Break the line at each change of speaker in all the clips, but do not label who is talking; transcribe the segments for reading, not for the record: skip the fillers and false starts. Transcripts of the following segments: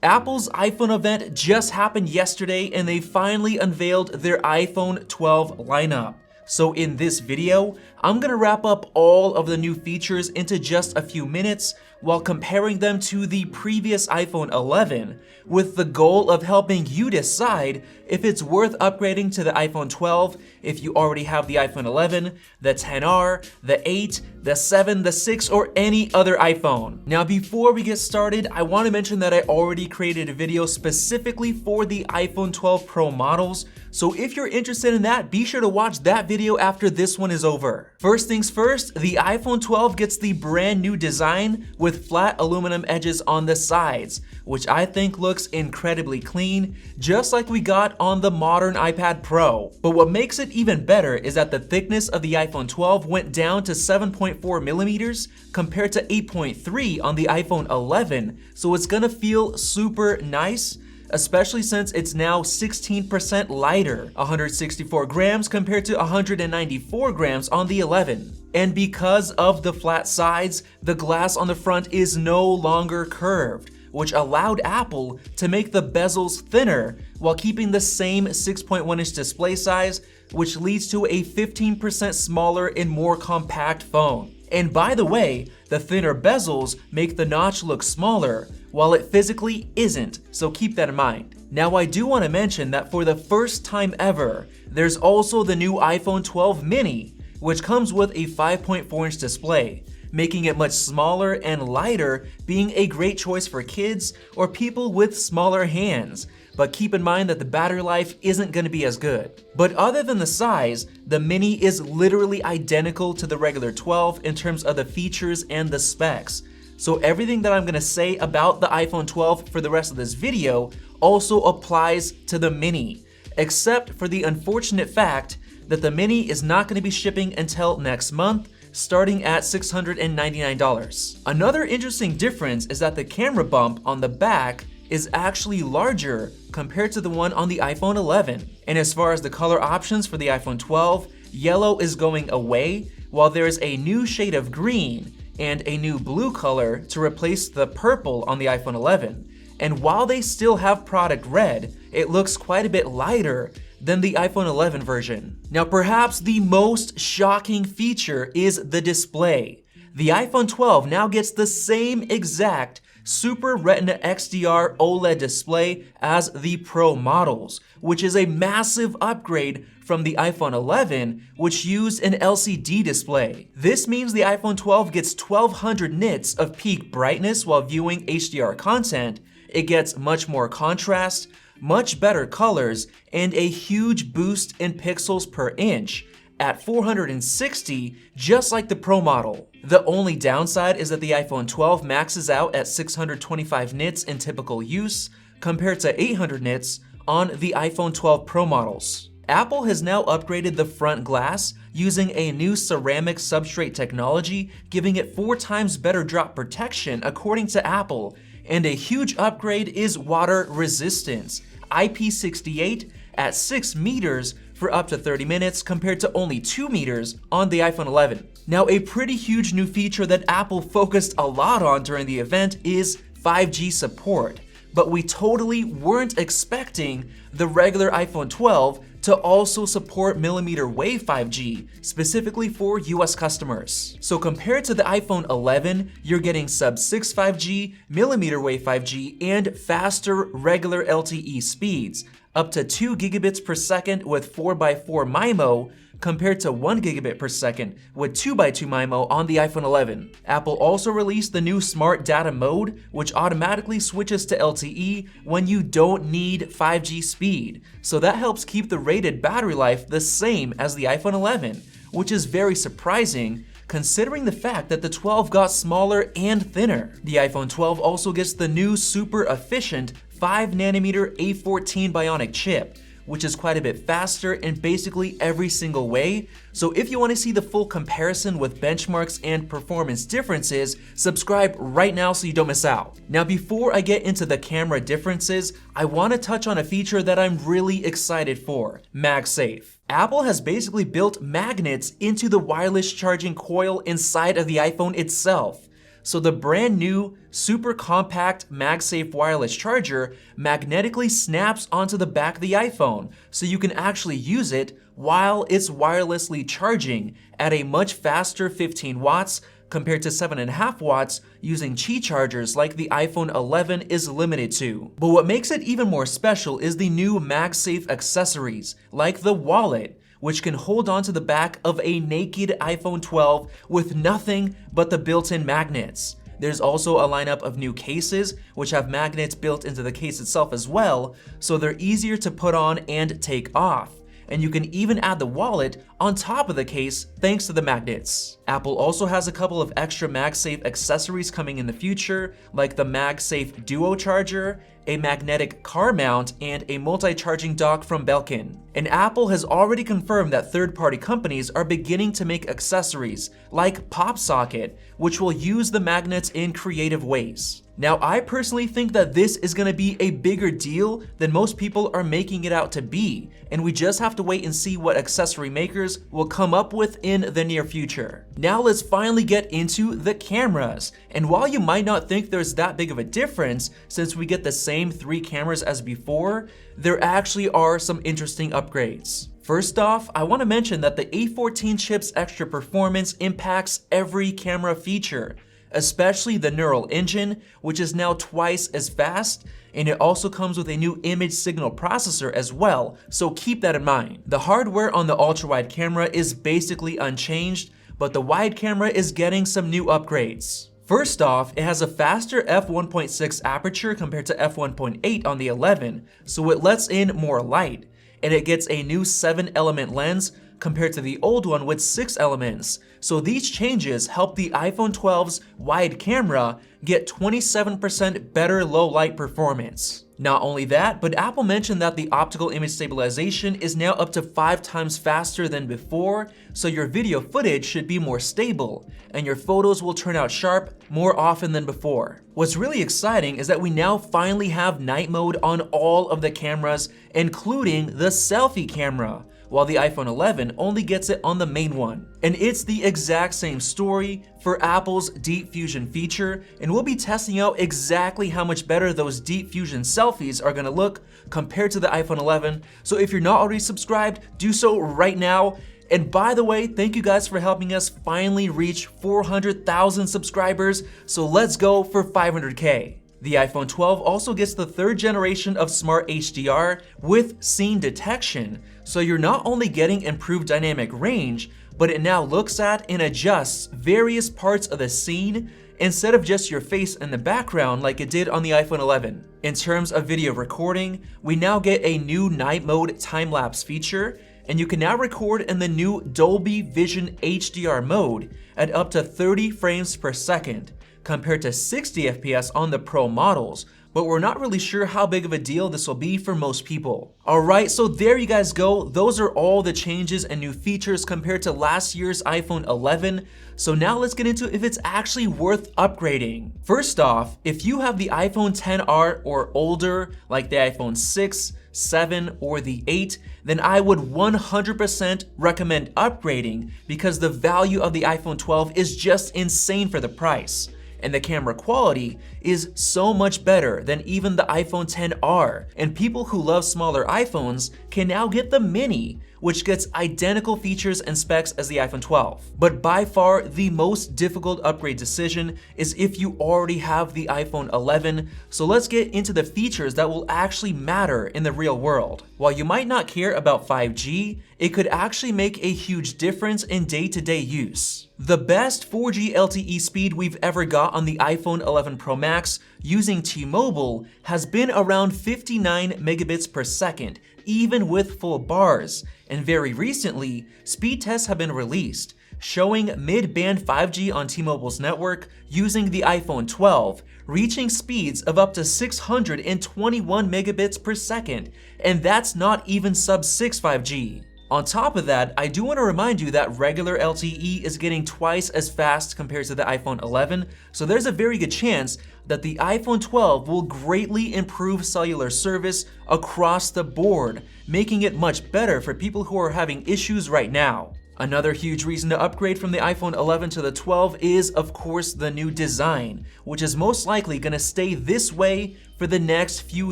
Apple's iPhone event just happened yesterday and they finally unveiled their iPhone 12 lineup. So in this video, I'm gonna wrap up all of the new features into just a few minutes while comparing them to the previous iPhone 11, with the goal of helping you decide if it's worth upgrading to the iPhone 12 if you already have the iPhone 11, the XR, the 8, the 7, the 6, or any other iPhone. Now before we get started, I want to mention that I already created a video specifically for the iPhone 12 Pro models, so if you're interested in that, be sure to watch that video after this one is over. First things first, the iPhone 12 gets the brand new design with flat aluminum edges on the sides, which I think looks incredibly clean, just like we got on the modern iPad Pro. But what makes it even better is that the thickness of the iPhone 12 went down to 7.4 millimeters compared to 8.3 on the iPhone 11, so it's gonna feel super nice, especially since it's now 16% lighter, 164 grams compared to 194 grams on the 11. And because of the flat sides, the glass on the front is no longer curved, which allowed Apple to make the bezels thinner while keeping the same 6.1-inch display size, which leads to a 15% smaller and more compact phone. And by the way, the thinner bezels make the notch look smaller, while it physically isn't, so keep that in mind. Now I do want to mention that for the first time ever, there's also the new iPhone 12 mini, which comes with a 5.4-inch display, making it much smaller and lighter, being a great choice for kids or people with smaller hands. But keep in mind that the battery life isn't going to be as good. But other than the size, the mini is literally identical to the regular 12 in terms of the features and the specs. So everything that I'm gonna say about the iPhone 12 for the rest of this video also applies to the mini, except for the unfortunate fact that the mini is not gonna be shipping until next month, starting at $699. Another interesting difference is that the camera bump on the back is actually larger compared to the one on the iPhone 11. And as far as the color options for the iPhone 12, yellow is going away, while there's a new shade of green and a new blue color to replace the purple on the iPhone 11. And while they still have product red, it looks quite a bit lighter than the iPhone 11 version. Now perhaps the most shocking feature is the display. The iPhone 12 now gets the same exact Super Retina XDR OLED display as the Pro models, which is a massive upgrade from the iPhone 11, which used an LCD display. This means the iPhone 12 gets 1200 nits of peak brightness while viewing HDR content. It gets much more contrast, much better colors, and a huge boost in pixels per inch at 460, just like the Pro model. The only downside is that the iPhone 12 maxes out at 625 nits in typical use, compared to 800 nits on the iPhone 12 Pro models. Apple has now upgraded the front glass using a new ceramic substrate technology, giving it 4 times better drop protection according to Apple, and a huge upgrade is water resistance, IP68 at 6 meters for up to 30 minutes compared to only 2 meters on the iPhone 11. Now a pretty huge new feature that Apple focused a lot on during the event is 5G support, but we totally weren't expecting the regular iPhone 12 to also support millimeter wave 5G, specifically for US customers. So compared to the iPhone 11, you're getting sub-6 5G, millimeter wave 5G, and faster regular LTE speeds, up to 2 gigabits per second with 4x4 MIMO, compared to 1 gigabit per second with 2x2 MIMO on the iPhone 11. Apple also released the new Smart Data mode, which automatically switches to LTE when you don't need 5G speed. So that helps keep the rated battery life the same as the iPhone 11, which is very surprising considering the fact that the 12 got smaller and thinner. The iPhone 12 also gets the new super efficient 5nm A14 Bionic chip, which is quite a bit faster in basically every single way. So if you want to see the full comparison with benchmarks and performance differences, subscribe right now so you don't miss out. Now before I get into the camera differences, I want to touch on a feature that I'm really excited for, MagSafe. Apple has basically built magnets into the wireless charging coil inside of the iPhone itself. So the brand new super compact MagSafe wireless charger magnetically snaps onto the back of the iPhone, so you can actually use it while it's wirelessly charging at a much faster 15 watts compared to 7.5 watts using Qi chargers like the iPhone 11 is limited to. But what makes it even more special is the new MagSafe accessories, like the wallet, which can hold onto the back of a naked iPhone 12 with nothing but the built-in magnets. There's also a lineup of new cases, which have magnets built into the case itself as well, so they're easier to put on and take off. And you can even add the wallet on top of the case thanks to the magnets. Apple also has a couple of extra MagSafe accessories coming in the future, like the MagSafe Duo charger, a magnetic car mount, and a multi-charging dock from Belkin. And Apple has already confirmed that third-party companies are beginning to make accessories like PopSocket, which will use the magnets in creative ways. Now, I personally think that this is going to be a bigger deal than most people are making it out to be, and we just have to wait and see what accessory makers will come up with in the near future. Now let's finally get into the cameras, and while you might not think there's that big of a difference since we get the same 3 cameras as before, there actually are some interesting upgrades. First off, I want to mention that the A14 chip's extra performance impacts every camera feature, especially the neural engine, which is now twice as fast, and it also comes with a new image signal processor as well, so keep that in mind. The hardware on the ultra-wide camera is basically unchanged, but the wide camera is getting some new upgrades. First off, it has a faster f1.6 aperture compared to f1.8 on the 11, so it lets in more light, and it gets a new 7-element lens compared to the old one with 6 elements. So these changes help the iPhone 12's wide camera get 27% better low light performance. Not only that, but Apple mentioned that the optical image stabilization is now up to 5 times faster than before, so your video footage should be more stable, and your photos will turn out sharp more often than before. What's really exciting is that we now finally have night mode on all of the cameras, including the selfie camera, while the iPhone 11 only gets it on the main one. And it's the exact same story for Apple's Deep Fusion feature, and we'll be testing out exactly how much better those Deep Fusion selfies are gonna look compared to the iPhone 11. So if you're not already subscribed, do so right now. And by the way, thank you guys for helping us finally reach 400,000 subscribers, so let's go for 500K. The iPhone 12 also gets the 3rd generation of Smart HDR with scene detection, so you're not only getting improved dynamic range, but it now looks at and adjusts various parts of the scene instead of just your face in the background like it did on the iPhone 11. In terms of video recording, we now get a new night mode time-lapse feature, and you can now record in the new Dolby Vision HDR mode at up to 30 frames per second, compared to 60 FPS on the Pro models, but we're not really sure how big of a deal this will be for most people. Alright, so there you guys go. Those are all the changes and new features compared to last year's iPhone 11. So now let's get into if it's actually worth upgrading. First off, if you have the iPhone XR or older, like the iPhone 6, 7, or the 8, then I would 100% recommend upgrading because the value of the iPhone 12 is just insane for the price. And the camera quality is so much better than even the iPhone XR. And people who love smaller iPhones can now get the Mini, which gets identical features and specs as the iPhone 12. But by far, the most difficult upgrade decision is if you already have the iPhone 11, so let's get into the features that will actually matter in the real world. While you might not care about 5G, it could actually make a huge difference in day-to-day use. The best 4G LTE speed we've ever got on the iPhone 11 Pro Max using T-Mobile has been around 59 megabits per second, even with full bars. And very recently, speed tests have been released, showing mid-band 5G on T-Mobile's network using the iPhone 12, reaching speeds of up to 621 megabits per second, and that's not even sub-6 5G. On top of that, I do want to remind you that regular LTE is getting twice as fast compared to the iPhone 11, so there's a very good chance that the iPhone 12 will greatly improve cellular service across the board, making it much better for people who are having issues right now. Another huge reason to upgrade from the iPhone 11 to the 12 is, of course, the new design, which is most likely going to stay this way for the next few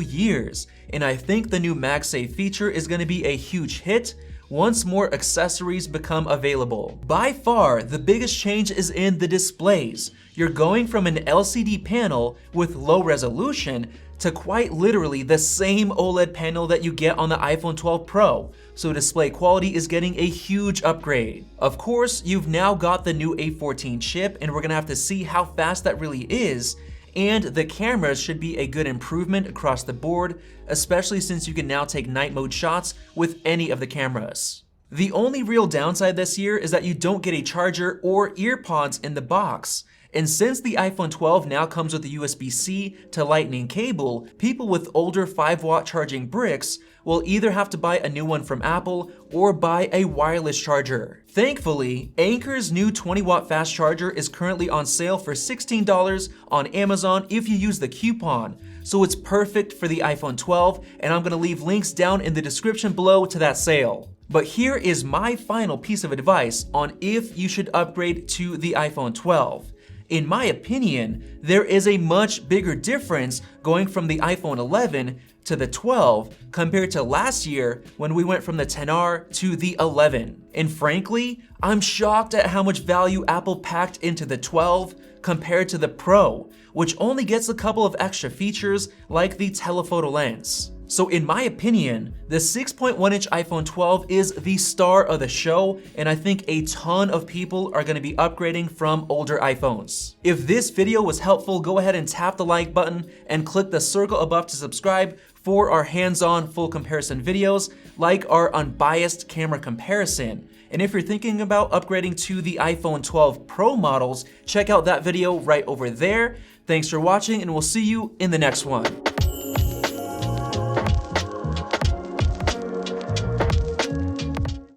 years. And I think the new MagSafe feature is going to be a huge hit once more accessories become available. By far, the biggest change is in the displays. You're going from an LCD panel with low resolution to quite literally the same OLED panel that you get on the iPhone 12 Pro, so display quality is getting a huge upgrade. Of course, you've now got the new A14 chip, and we're gonna have to see how fast that really is, and the cameras should be a good improvement across the board, especially since you can now take night mode shots with any of the cameras. The only real downside this year is that you don't get a charger or earpods in the box. And since the iPhone 12 now comes with a USB-C to Lightning cable, people with older 5-watt charging bricks will either have to buy a new one from Apple or buy a wireless charger. Thankfully, Anker's new 20-watt fast charger is currently on sale for $16 on Amazon if you use the coupon, so it's perfect for the iPhone 12, and I'm gonna leave links down in the description below to that sale. But here is my final piece of advice on if you should upgrade to the iPhone 12. In my opinion, there is a much bigger difference going from the iPhone 11 to the 12 compared to last year when we went from the XR to the 11. And frankly, I'm shocked at how much value Apple packed into the 12 compared to the Pro, which only gets a couple of extra features like the telephoto lens. So in my opinion, the 6.1-inch iPhone 12 is the star of the show, and I think a ton of people are gonna be upgrading from older iPhones. If this video was helpful, go ahead and tap the like button and click the circle above to subscribe for our hands-on full comparison videos, like our unbiased camera comparison. And if you're thinking about upgrading to the iPhone 12 Pro models, check out that video right over there. Thanks for watching, and we'll see you in the next one.